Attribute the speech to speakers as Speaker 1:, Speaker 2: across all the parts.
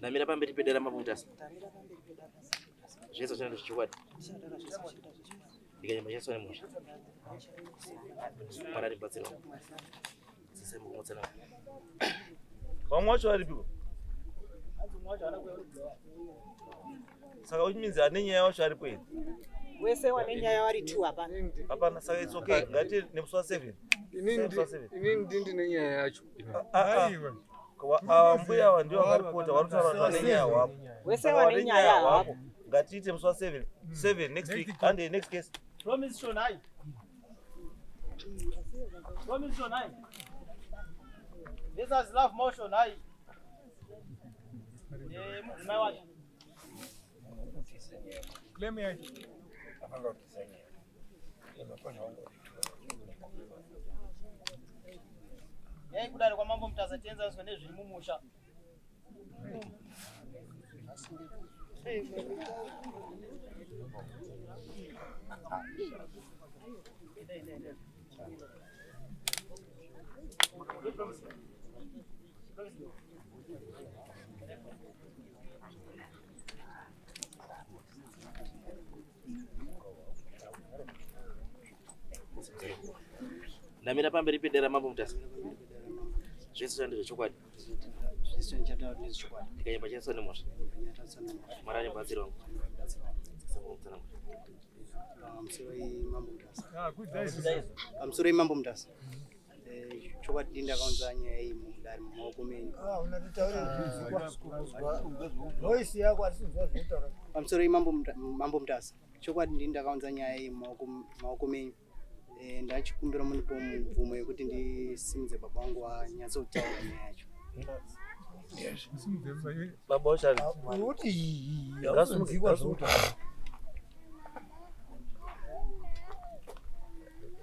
Speaker 1: Ndamira pamberi pedera mabutasa. Jesu chana chikwadi. Ndikanyamba Jesu ani musha. Marari batsiro. Sise mukumotsana.
Speaker 2: Wamwacho ari piko. Saka uchiminzi ane nyaya wacho ari kwezi.
Speaker 3: Wese wane nyaya wari 2 hapa.
Speaker 2: Hapana, saka it's okay. Ngati nemuswa 7.
Speaker 4: Inini ndindi nenyaya yacho.
Speaker 2: Mbuya wa ndio wakaripota warutaura wane nyaya wapo.
Speaker 3: Wese wane nyaya wapo.
Speaker 2: Ngati ite muswa 7. 7 next week and the next case.
Speaker 5: Promise Shonai. Promise Shonai. This is love motion Shonai. My wife.
Speaker 4: Claim me.
Speaker 5: Yai kudari kwa mambo mtazatenza usone zvimumusha.
Speaker 1: Ndamira pamberi pedera mabutasa. Jesu chana chikwadi.
Speaker 6: Jesu chana chikwadi.
Speaker 1: Ndikanyamba Jesu ani musha. Marari batsiro.
Speaker 6: Amsuri mambo mtasa. Chokwadi dinda kaunza nyaya hii mudari maoko menyu.
Speaker 4: Voice yako asinzwa zvinotaura.
Speaker 6: Amsuri mambo mtasa. Chokwadi dinda kaunza nyaya hii maoko menyu. Ndachikumbira munipo mvumo yekuti ndisimudze baba wangu wanyatsa kutaura nyaya yacho.
Speaker 4: Yes. Simudze
Speaker 2: Baba wacho
Speaker 4: kuti
Speaker 2: ngasumukirwa
Speaker 4: zvinotaura.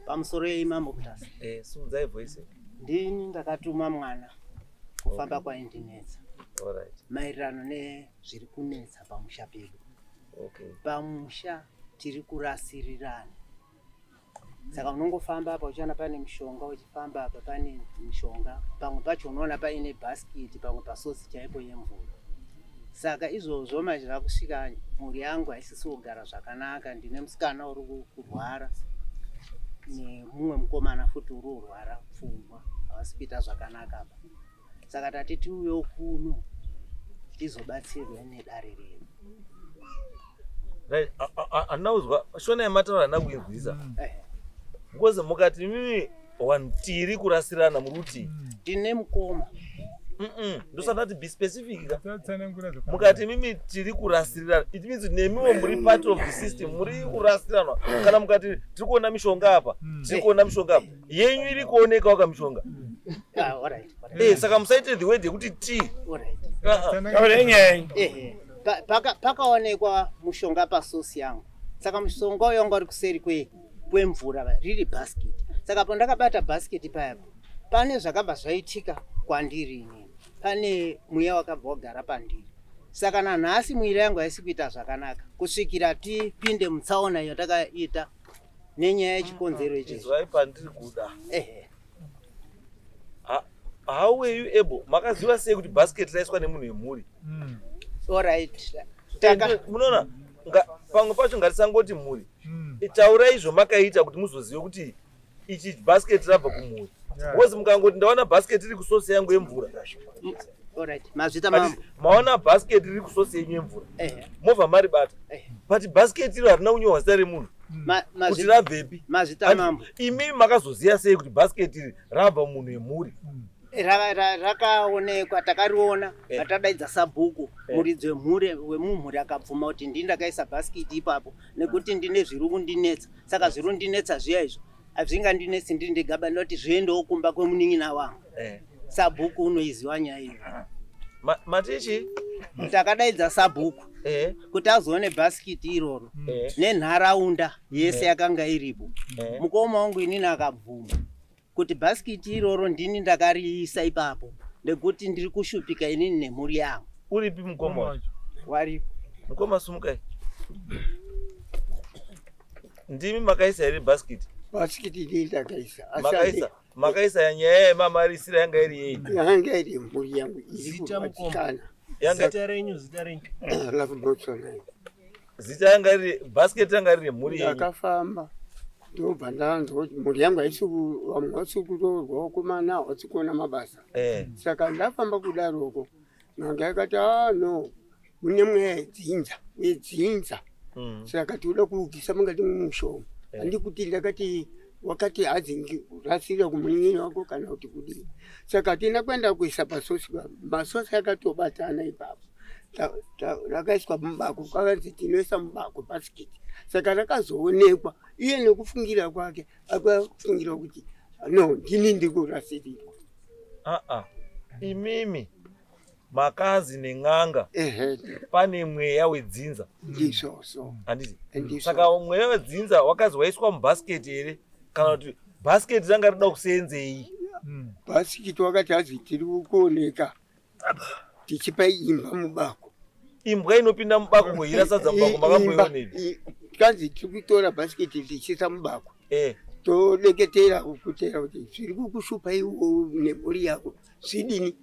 Speaker 6: Pamusoro yeimambo mtasa.
Speaker 2: Simudzai voice.
Speaker 6: Ndini ndakatuma mwana kufamba kwaindinetsa.
Speaker 2: All right.
Speaker 6: Maererano nezviri kunetsa pamusha pedu.
Speaker 2: Okay.
Speaker 6: Pamusha tiri kurasirirana. Saka unongofamba apa uchiona pane mishonga, uchifamba apa pane mishonga, pamwe pacho unoona paine basket, pamwe pasosi chaipo yemvura. Saka izvozvo mazvira kusvika mhuri yangu haisisi kugara zvakanaka, ndine musikana uri kurwara nemumwe mukomana futi uri kurwara pfungwa, havasi kuita zvakanaka apa. Saka tati tiuyewo kuno tizobatsirwe nedare redu.
Speaker 2: Right, anauzwa shona yamataura anakuinzwisa. Ngozi mukati mimi wantiri kurasirana muruti.
Speaker 6: Ndine mukoma.
Speaker 2: Ndosati be specific. Mukati mimi tiri kurasirana. It means nemiwo muri part of the system, muri kurasirana. Kana mukati tiri kuona mishonga apa, tiri kuona mishonga apa. Yenyu iri kuoneka waka mishonga.
Speaker 6: All right.
Speaker 2: Saka musaite the word yekuti T.
Speaker 6: All right. Pakaonekwa mushonga pasosi yangu. Saka mushonga uyo wanga uri kuseri kwemvura riri basket. Saka pandakabata basket payapo, pane zvakabva zvaitika kwandiri inini. Pane mweya wakabva wagara pandiri. Saka nanhasi mwiri yangu haisi kuita zvakanaka kusvikira tipinde mutsaona yatakaita nenyaya yechikonzero ichi.
Speaker 2: Zvai pandiri kuda. How were you able? Makaziva sei kuti basket raiswa nemunhu wemhuri?
Speaker 6: All right.
Speaker 2: Munoona pamwe pacho ngatisangoti mhuri. Taurai izvo makaita kuti muzozive kuti ichi basket rabva kumhuri. Because mukangoti ndaona basket riri kusosi yangu yemvura.
Speaker 6: All right. Mazvita mambo.
Speaker 2: Maona basket riri kusosi yenyu yemvura. Movha mari bata. But basket iro harina kunyorwa zita remunhu. Kuti rabvepi?
Speaker 6: Mazvita mambo.
Speaker 2: Imi makazoziva sei kuti basket iri rabva munhu wemhuri?
Speaker 6: Rakaonekwa, takariona, ratadaidza sabhuku. Muridzi wemumhuri akabvuma kuti ndindakaisa basket ipapo nekuti ndine zviri kundinetsa. Saka zviri kundinetsa zviya izvo hazvingandinetsi ndiri ndegaba ndinoti zviendewo kumba kwemunin'ina wangu. Sabhuku unoiziva nyaya iyo.
Speaker 2: Matichi
Speaker 6: takadaidza sabhuku kuti azoone basket iroro nenharaunda yese yakanga iripo. Mukoma wangu inini akabvuma kuti basket iroro ndini ndakariisa ipapo nekuti ndiri kushupika inini nemhuri yangu.
Speaker 2: Uripi mukoma wacho?
Speaker 6: Waripo.
Speaker 2: Mukoma sumukai. Ndimi makaisa iri basket?
Speaker 4: Basket ndini ndakaisa.
Speaker 2: Makaisa yanyaya yemamarisira yanga iri yei?
Speaker 4: Yanga iri mhuri yangu iri kubatikana.
Speaker 2: yanga
Speaker 5: zita renyu.
Speaker 4: Love Botswana.
Speaker 2: zita yanga riri basket yanga riri mhuri yenyu.
Speaker 4: Ndakafamba ndobva ndanzwa kuti mhuri yangu haisi vamwe vasi kutorwa kumana havasi kuona mabasa. Saka ndafamba kudaroko n'anga yakati no mune mweya yedzinza. Saka toda kuukisa mungati mumushonga. Handi kuti ndakati wakati hadzingi rasira kumunyini wako kana kuti kudii. Saka tina kwenda kuisa pasosi, masosi akatobatana ipapo. Rakaiswa mubako, kwakanzi tinoisa mubako basiketi. Saka rakazoonekwa iye nekufungira kwake akafungira kuti no ndini ndikurasirirwa.
Speaker 2: Imimi makazi neng'anga pane mweya wedzinza.
Speaker 4: Ndizvozvo.
Speaker 2: Handiti. Saka mweya wedzinza wakazi waiswa mubhasiketi here kana kuti bhasiketi ranga rida kusenzei?
Speaker 4: Bhasiketi wakati hazi tiri kuoneka tichipa imba mubako.
Speaker 2: Imbwa inopinda mubako kuirasadza mubako makamboionei?
Speaker 4: Kanzi tiri kutora bhasiketi tichiisa mubako. Todeketera kutera kuti zviri kukushupa iwo nemhuri yako zvidini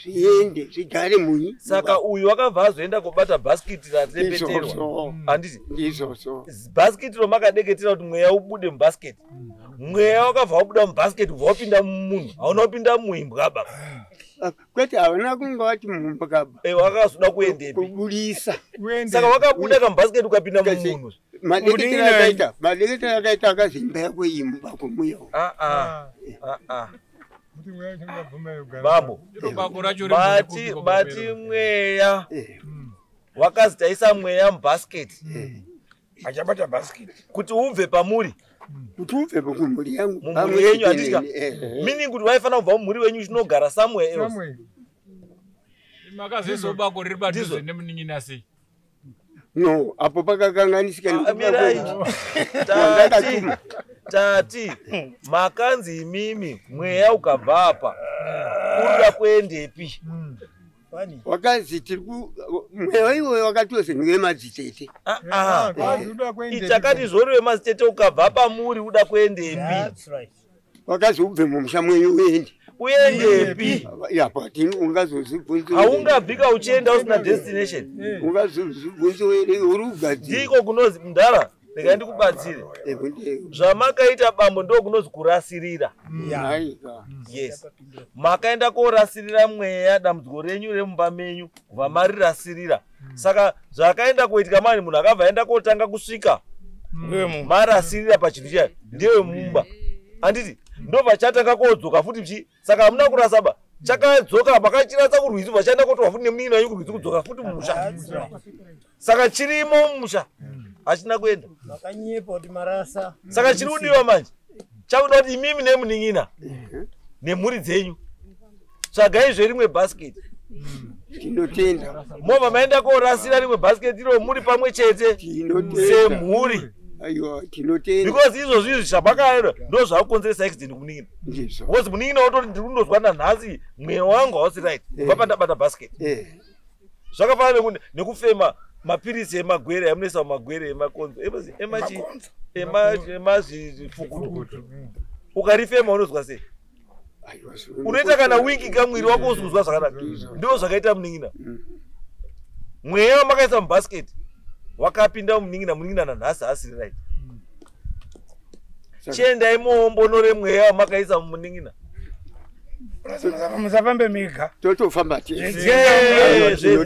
Speaker 4: zviende zvigare munyi.
Speaker 2: Saka uyu wakabva azoenda kubata bhasiketi rarepeterwa. Handiti.
Speaker 4: Ndizvozvo.
Speaker 2: Bhasiketi romakadeketera kuti mweya ubude mubhasiketi. Mweya wakabva wabuda mubhasiketi ubva wapinda mumunhu, hauna kupinda muimbwa baba.
Speaker 4: Kwete havana kunga vati muimbwa baba.
Speaker 2: Wakazoda kuendepi?
Speaker 4: Kubudisa.
Speaker 2: Saka wakabuda kamubhasiketi ukapinda mumunhu.
Speaker 4: Madeketera akaita akazi imba yako imba kumuyo.
Speaker 2: Bambo, bati mweya wakazi taisa mweya mubhasiketi.
Speaker 4: Achabata bhasiketi
Speaker 2: kuti ubve pamuri.
Speaker 4: Kuti ubve pakumhuri yangu.
Speaker 2: Mumhuri yenyu handitya. Meaning kuti waifana kubva mumhuri wenyu chinogara somewhere else.
Speaker 7: Makaziso bako riri padhuze nemunin'ina sei?
Speaker 4: No, apo pakakanganisika.
Speaker 2: Tati, makanzi imimi mweya ukabva apa urikuda kuendepi?
Speaker 4: Wakazi mweya iwe wakatozi niwe madzitete.
Speaker 2: Ichakati zvori wemadzitete ukabva pamuri uda kuendepi?
Speaker 4: Wakazi ubve mumusha mwenyu uende.
Speaker 2: Uendepi?
Speaker 4: Ungazozvibvunza.
Speaker 2: Haungabvika uchienda usina destination.
Speaker 4: Ungazozvibvunza uri ugadzira.
Speaker 2: Ndiko kunozi mundara rega ndikubatsire. Zvamakaita bambo ndo kunozi kurasirira. Yes. Makaenda korasirira mweya dambudziko renyu remumba menyu kubva marirasirira. Saka zvakaenda kuitika mani munhu akabva aenda kotanga kusvika marasirira pachinhu chayo ndewe mumba. Handiti ndobva chatanga kodzoka futi saka hamuna kurasaba chakadzoka makachiratsa kurwizi vachaenda kotorwa futi nemunini wanyu kurwizi kudzoka futi mumusha. Saka chirimo mumusha hachina kuenda. Saka chiri kudiwa manje chakuda kuti imimi nemuning'ina nemhuri dzenyu tsvagai zverimwe bhasiketi.
Speaker 4: Tinotenda.
Speaker 2: Movha maenda korasira rimwe bhasiketi iro muri pamwe chete semhuri. Because izvozvo izvi zvamakaenda ndo zvakukonzeresa accident kumuning'ina. Because muning'ina watoti ndiri kundozwa nanhasi mweya wangu hausi right kubva pandabata bhasiketi. Zvakafanana nekufema mapirisi emagwere amunoisa mumagwere emakonzo emazvifukutu. Ukarifema unozwa sei? Unoita kana wiki kamwiri wako usikuzwa zvakanaka. Ndiko zvakaita muning'ina. Mweya wamakaisa mubhasiketi wakapinda mumuning'ina, muning'ina nanhasi asiri right. Chiendai muombonore mweya wamakaisa mumuning'ina.
Speaker 8: Musafambe mega.
Speaker 4: Totofamba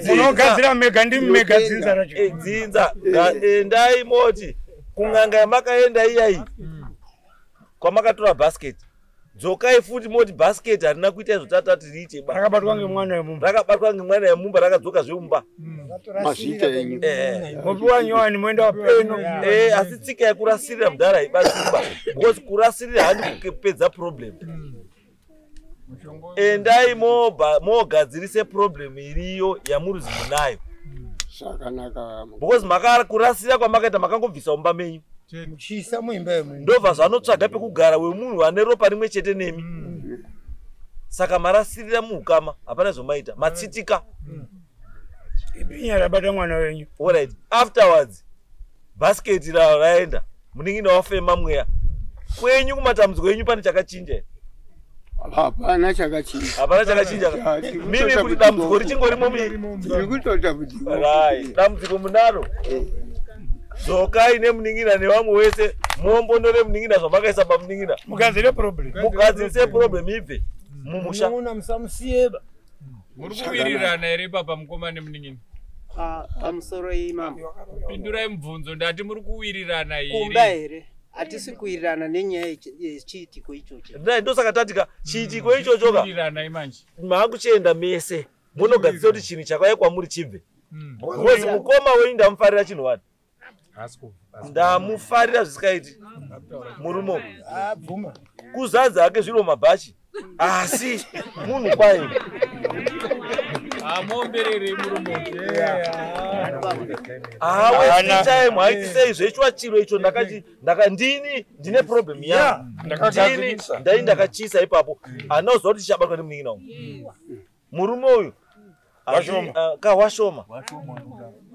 Speaker 8: munogadzira mega ndi mega dzinza racho.
Speaker 2: Dzinza endai moti kung'anga yamakaenda iyayi kwamakatora bhasiketi. Dzokai futi moti bhasiketi harina kuita zvotata tiriite ba.
Speaker 8: Rakabatwa ngemwana wemumba.
Speaker 2: Rakabatwa ngemwana wemumba rakadzoka zvemumba.
Speaker 4: Mazita yenyu.
Speaker 8: Mopiwa nyowani moenda wapeno.
Speaker 2: Asi tsika yekurasirira mudhara haibatsiriba. Because kurasirira handi kupedza problem. Endai mogadzirise problem iriyo yamuruzi munayo.
Speaker 4: Zvakanaka.
Speaker 2: Because makakurasira kwamakaita makangobvisa umba menyu.
Speaker 8: Muchisa muimba yemunhu.
Speaker 2: Ndobva zvanotsvaga pekugara wemunhu ane ropa rimwe chete nemi. Saka marasirira muukama hapana zvomaita matsitika.
Speaker 8: Ibinya rabata mwana wenyu.
Speaker 2: Alright. Afterwards bhasiketi raenda muning'ina wafema mweya kwenyu kumatambudziko yenyu pane chakachinja.
Speaker 4: hapana chakachinja.
Speaker 2: Hapana chakachinja. Mimi kuti dambudziko richingorimo
Speaker 4: Ndiri kutotambudziko.
Speaker 2: Right. Dambudziko munaro. Zokai nemuningina nevamwe wese muombonore muningina zvamakaisa pamuningina.
Speaker 8: Mugadzire problem.
Speaker 2: Mugadzise problem ibve mumusha.
Speaker 8: Una musamusiyeba.
Speaker 7: Muri kuwirirana ere papa mukoma nemuningina?
Speaker 6: Pamusoro imambo.
Speaker 7: Pindurai mubvunzo ndati muri kuwirirana ere?
Speaker 6: Kumba ere. Hatisi kuwirirana nenyaya yechiitiko ichocho.
Speaker 2: Ndosaka tatika chiitiko ichocho ka.
Speaker 7: Kuwirirana imanje.
Speaker 2: Makuchenda mese. Munogadzisa kuti chinhu chakauya kwamuri chibve. Because mukoma wenyu ndamufarira chinhu wani. Ndamufarira zvisikaiti. Murumo.
Speaker 8: Bvuma.
Speaker 2: Kuzadza hake zviro mabhachi. Asi munhu kwaye.
Speaker 7: Amomberere murumo.
Speaker 2: Hawe time haiti sei zvechwa chiro icho ndakandini ndine problem ya. Ndini ndakachisa ipapo. Anoziva kuti chabatwa nemuningina uyu. Murume uyu washoma.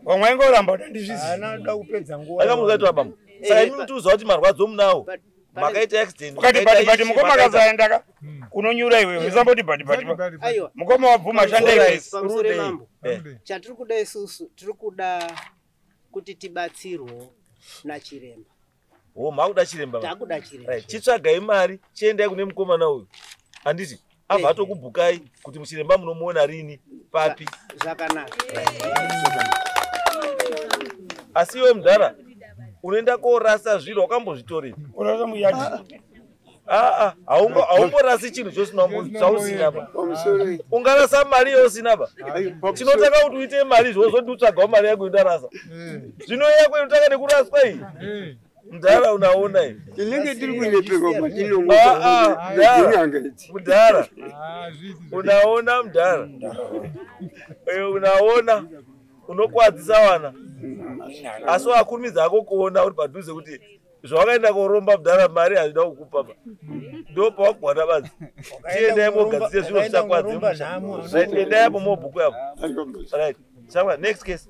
Speaker 8: Wamwaingoramba kuti ndizviziva. Anoda kupedza nguva.
Speaker 2: Akamukaitwa bambo. Saka imi mutiuza kuti marwadzo munawo. Makaita accident.
Speaker 8: Ukati mukoma akazaenda kunonyura iwe usamboti bati.
Speaker 6: Aiwa.
Speaker 8: Mukoma wabvuma shandei.
Speaker 6: Pamusoro mambo. Chatiri kuda isusu tiri kuda kuti tibatsirwe nachiremba.
Speaker 2: Makuda chiremba.
Speaker 6: Takuda chiremba.
Speaker 2: Chitsvagai mari chiendai kune mukomana uyu. Handiti abva atokubhukai kuti muchiremba munomuona rini papi.
Speaker 6: Zvakanaka.
Speaker 2: Asi iwe mudhara unoenda korasa zviro wakambozvitorera.
Speaker 8: Urasa muyadi.
Speaker 2: Haumborasi chinhu chausina pa. Ungarasa mari yausina pa. Tinotaka kuti uite mari zvozoti utsvagawo mari yako indarasa. Zvino yako inotaka nekuraswa iyi. Mudhara unaona iyi.
Speaker 4: Tinenge tiri kuneperwa patinonga.
Speaker 2: Mudhara. Unaona mudhara. Unaona unokwadzisa wana. Asi wakurumidza hako kuona uri padhuze kuti zvawakaenda koromba mudhara mari hazvida kukupa pa. Ndo pawagwana badzi. Tiendai mogadzise zviro zvichakwadze. Right, endai apo mobhuku yapo. Right. Next case.